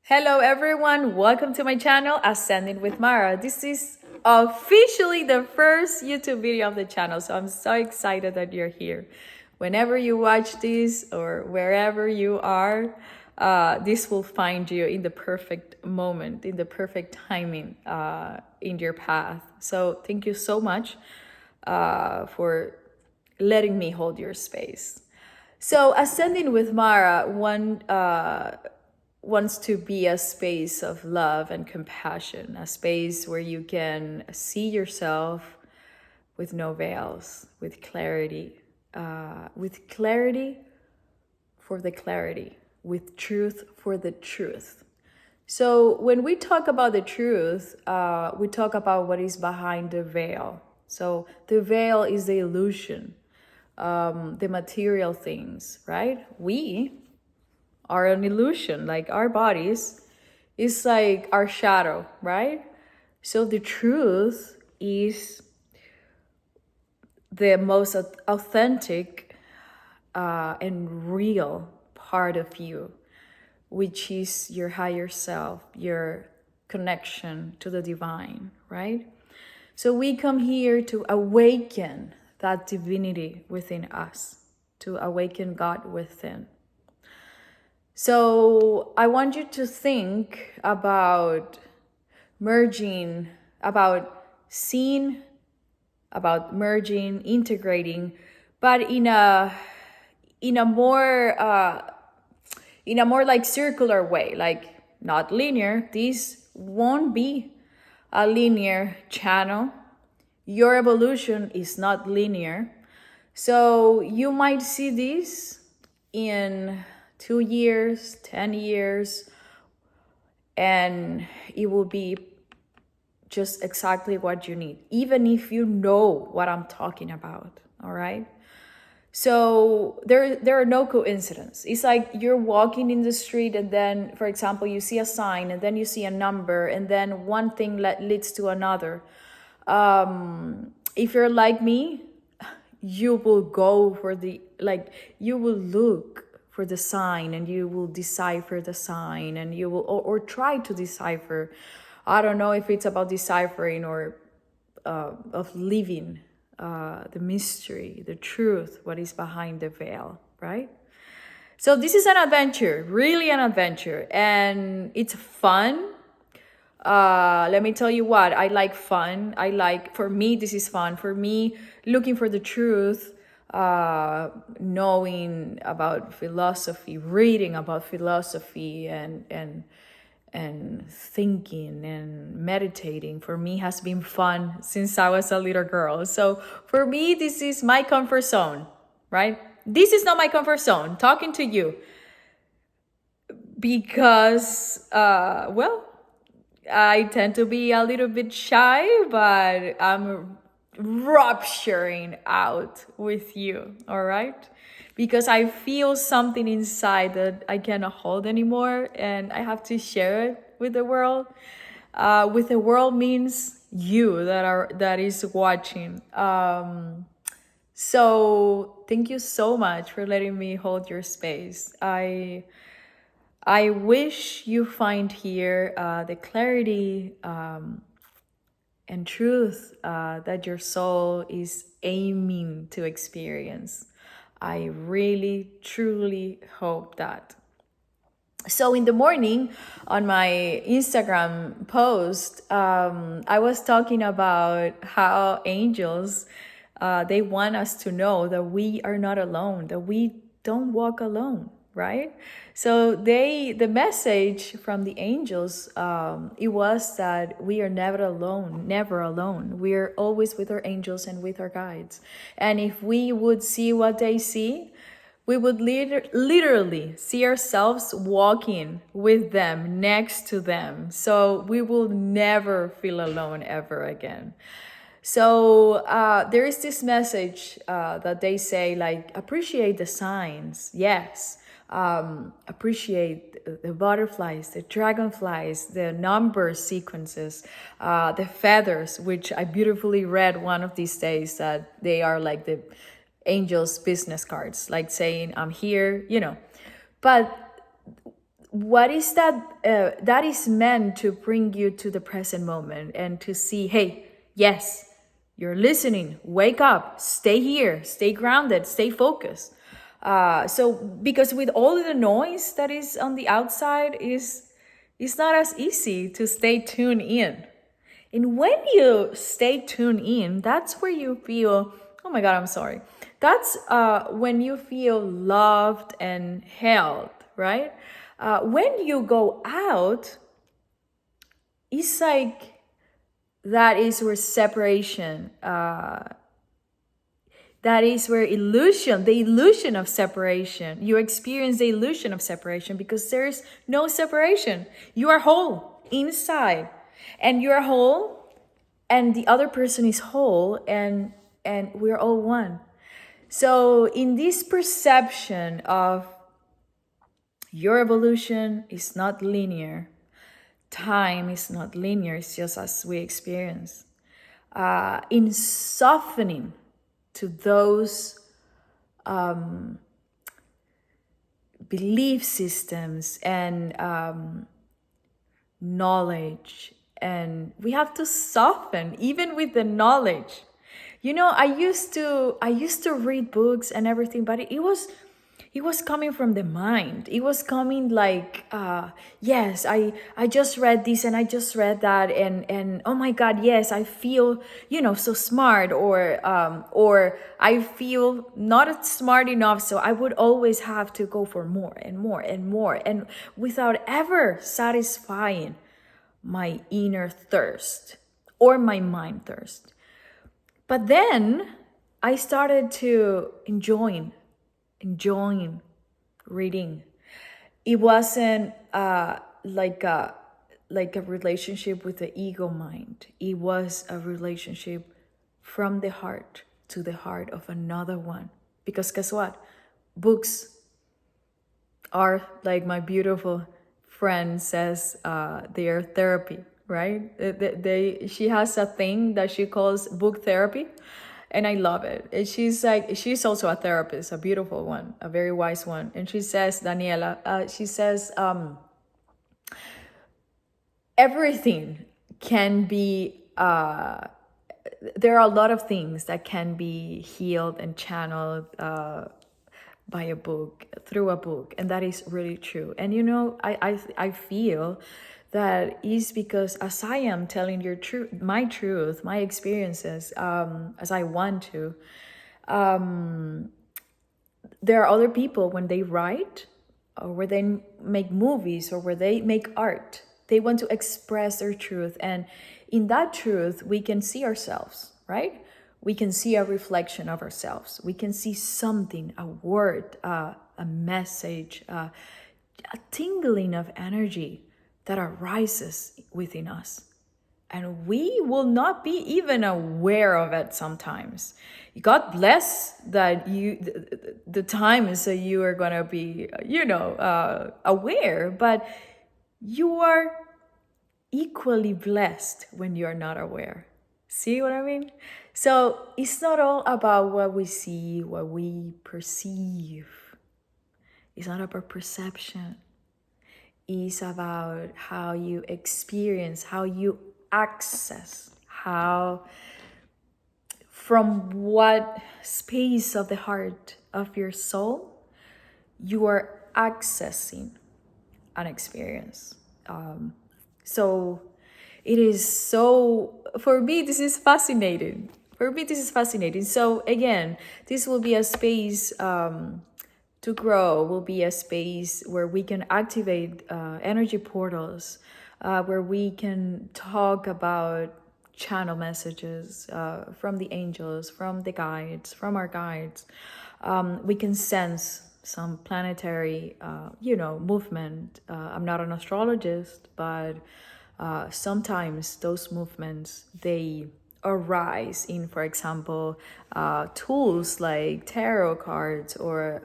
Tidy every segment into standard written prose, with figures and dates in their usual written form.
Hello everyone, welcome to my channel, Ascending with Mara. This is officially the first YouTube video of the channel, so I'm so excited that you're here. Whenever you watch this or wherever you are, this will find you in the perfect moment, in the perfect timing in your path. So thank you so much for letting me hold your space. So Ascending with Mara, one wants to be a space of love and compassion, a space where you can see yourself with no veils, with clarity for the clarity, with truth for the truth. So when we talk about the truth, we talk about what is behind the veil. So the veil is the illusion, the material things, right? We are an illusion, like our bodies is like our shadow, right? So the truth is the most authentic and real part of you, which is your higher self, your connection to the divine, right? So we come here to awaken that divinity within us, to awaken God within. So I want you to think about merging, about seeing, about merging, integrating, but in a more like circular way, like not linear. This won't be a linear channel. Your evolution is not linear. So you might see this in 2 years, 10 years, and it will be just exactly what you need, even if you know what I'm talking about, all right? So there are no coincidences. It's like you're walking in the street and then, for example, you see a sign and then you see a number and then one thing leads to another. If you're like me, you will go for you will look for the sign and you will decipher the sign and you will or try to decipher. I don't know if it's about deciphering or of living the mystery, the truth, what is behind the veil, right? So this is an adventure, really an adventure, and it's fun. Let me tell you what, I like fun. For me, this is fun. For me, looking for the truth, knowing about philosophy, reading about philosophy and thinking and meditating for me has been fun since I was a little girl. So for me, this is my comfort zone, right? This is not my comfort zone, talking to you, because, I tend to be a little bit shy, but I'm rupturing out with you, all right? Because I feel something inside that I cannot hold anymore and I have to share it with the world. With the world means you that is watching. So thank you so much for letting me hold your space. I wish you find here the clarity and truth that your soul is aiming to experience. I really, truly hope that. So in the morning on my Instagram post, I was talking about how angels, they want us to know that we are not alone, that we don't walk alone, right? So the message from the angels, it was that we are never alone, never alone. We are always with our angels and with our guides. And if we would see what they see, we would literally see ourselves walking with them, next to them. So we will never feel alone ever again. So there is this message that they say, like, appreciate the signs. Yes. Appreciate the butterflies, the dragonflies, the number sequences, the feathers, which I beautifully read one of these days that they are like the angels' business cards, like saying, I'm here, But what is that? That is meant to bring you to the present moment and to see, hey, yes, you're listening. Wake up. Stay here. Stay grounded. Stay focused. So because with all the noise that is on the outside, is it's not as easy to stay tuned in. And when you stay tuned in, that's where you feel, oh my God, I'm sorry. That's when you feel loved and held, right? When you go out, it's like that is where separation, that is where illusion, the illusion of separation, you experience the illusion of separation because there's no separation. You are whole inside, and you are whole, and the other person is whole, and we're all one. So in this perception of your evolution is not linear, time is not linear, it's just as we experience. In softening to those belief systems and knowledge, and we have to soften even with the knowledge. You know, I used to read books and everything, but it was coming from the mind. It was coming like, yes, I just read this and I just read that, and oh my God, yes, I feel, so smart, or I feel not smart enough, so I would always have to go for more and more and more, and without ever satisfying my inner thirst or my mind thirst. But then I started to enjoying reading. It wasn't like a relationship with the ego mind. It was a relationship from the heart to the heart of another one. Because guess what? Books are, like my beautiful friend says, they are therapy, right? She has a thing that she calls book therapy, and I love it. And she's also a therapist, a beautiful one, a very wise one. And she says, Daniela, she says, everything can be, there are a lot of things that can be healed and channeled by a book, through a book, and that is really true. And I feel that is because as I am telling your truth, my experiences, as I want to, there are other people, when they write or where they make movies or where they make art, they want to express their truth, and in that truth we can see ourselves, right? We can see a reflection of ourselves. We can see something, a word, a message, a tingling of energy that arises within us. And we will not be even aware of it sometimes. God bless that the times that you are going to be, aware, but you are equally blessed when you're not aware. See what I mean? So it's not all about what we see, what we perceive. It's not about perception. It's about how you experience, how you access, how, from what space of the heart of your soul you are accessing an experience. So it is so, for me, this is fascinating. So again, this will be a space to grow, will be a space where we can activate energy portals, where we can talk about channel messages from the angels, from the guides, from our guides. We can sense some planetary, movement. I'm not an astrologist, but sometimes those movements, they arise in, for example, tools like tarot cards or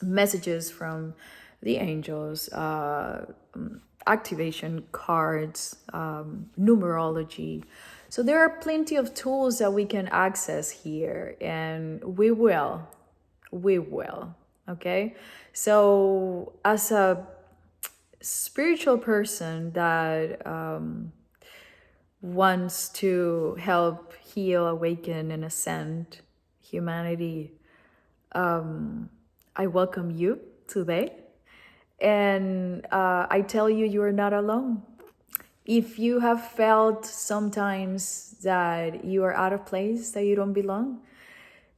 messages from the angels, activation cards, numerology. So there are plenty of tools that we can access here, and we will, okay? So as a spiritual person that wants to help heal, awaken, and ascend humanity, I welcome you today. And I tell you, you are not alone. If you have felt sometimes that you are out of place, that you don't belong,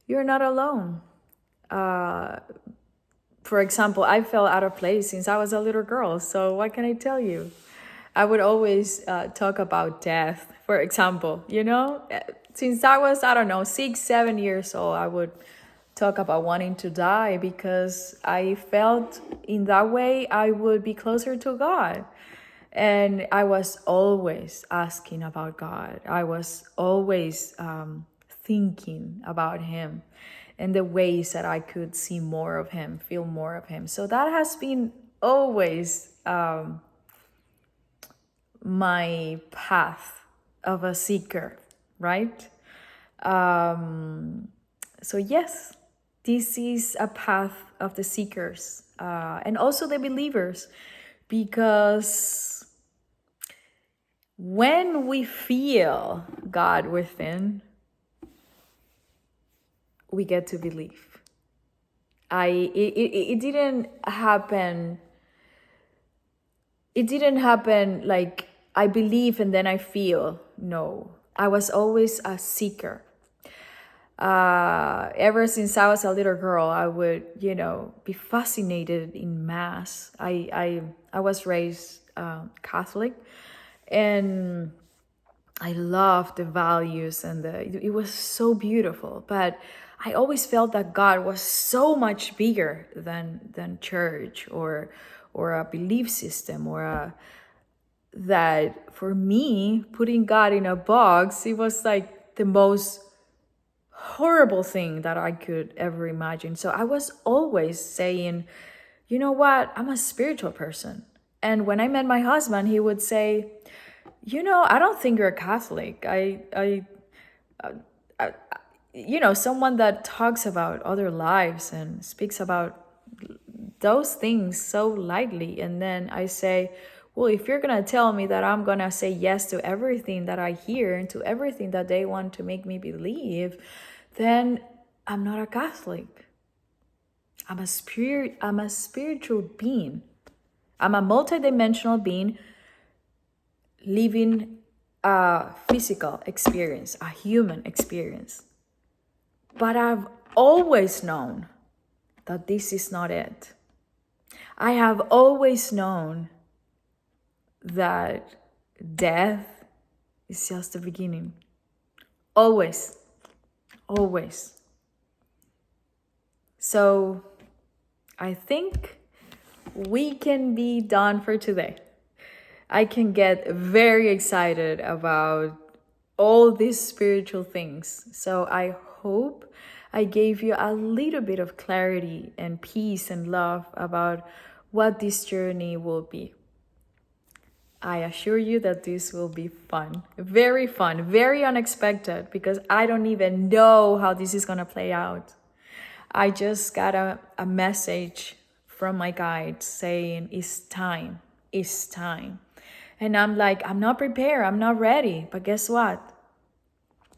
you're not alone. For example, I felt out of place since I was a little girl. So what can I tell you? I would always talk about death, for example, you know? Since I was, I don't know, 6, 7 years old, I would talk about wanting to die because I felt in that way I would be closer to God. And I was always asking about God. I was always thinking about Him and the ways that I could see more of Him, feel more of Him. So that has been always my path of a seeker, right? So yes, this is a path of the seekers and also the believers, because when we feel God within, we get to believe. It didn't happen. It didn't happen like I believe and then I feel. No, I was always a seeker. Ever since I was a little girl, I would, be fascinated in Mass. I was raised Catholic, and I loved the values and it was so beautiful. But I always felt that God was so much bigger than church or a belief system that for me, putting God in a box, it was like the most horrible thing that I could ever imagine. So I was always saying, you know what, I'm a spiritual person. And when I met my husband, he would say, I don't think you're a Catholic. Someone that talks about other lives and speaks about those things so lightly. And then I say, well, if you're going to tell me that I'm going to say yes to everything that I hear and to everything that they want to make me believe, then I'm not a Catholic. I'm a spiritual being. I'm a multidimensional being living a physical experience, a human experience. But I've always known that this is not it. I have always known that death is just the beginning. Always. Always. So I think we can be done for today. I can get very excited about all these spiritual things. So I hope I gave you a little bit of clarity and peace and love about what this journey will be. I assure you that this will be fun, very unexpected, because I don't even know how this is going to play out. I just got a message from my guide saying, it's time. And I'm like, I'm not prepared, I'm not ready. But guess what?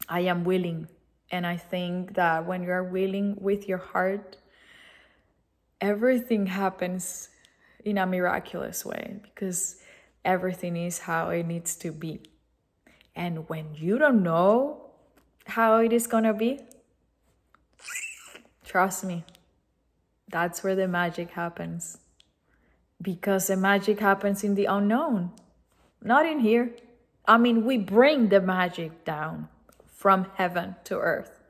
I am willing. And I think that when you're willing with your heart, everything happens in a miraculous way, because everything is how it needs to be. And when you don't know how it is going to be, trust me, that's where the magic happens. Because the magic happens in the unknown, not in here. I mean, we bring the magic down from heaven to earth.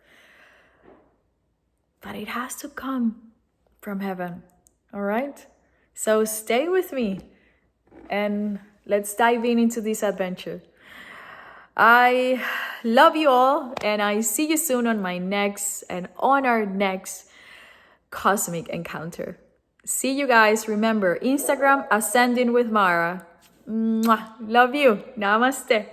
But it has to come from heaven, all right? So stay with me and let's dive into this adventure. I love you all, and I see you soon on our next cosmic encounter. See you guys. Remember, Instagram, Ascending with Mara. Mwah. Love you. Namaste.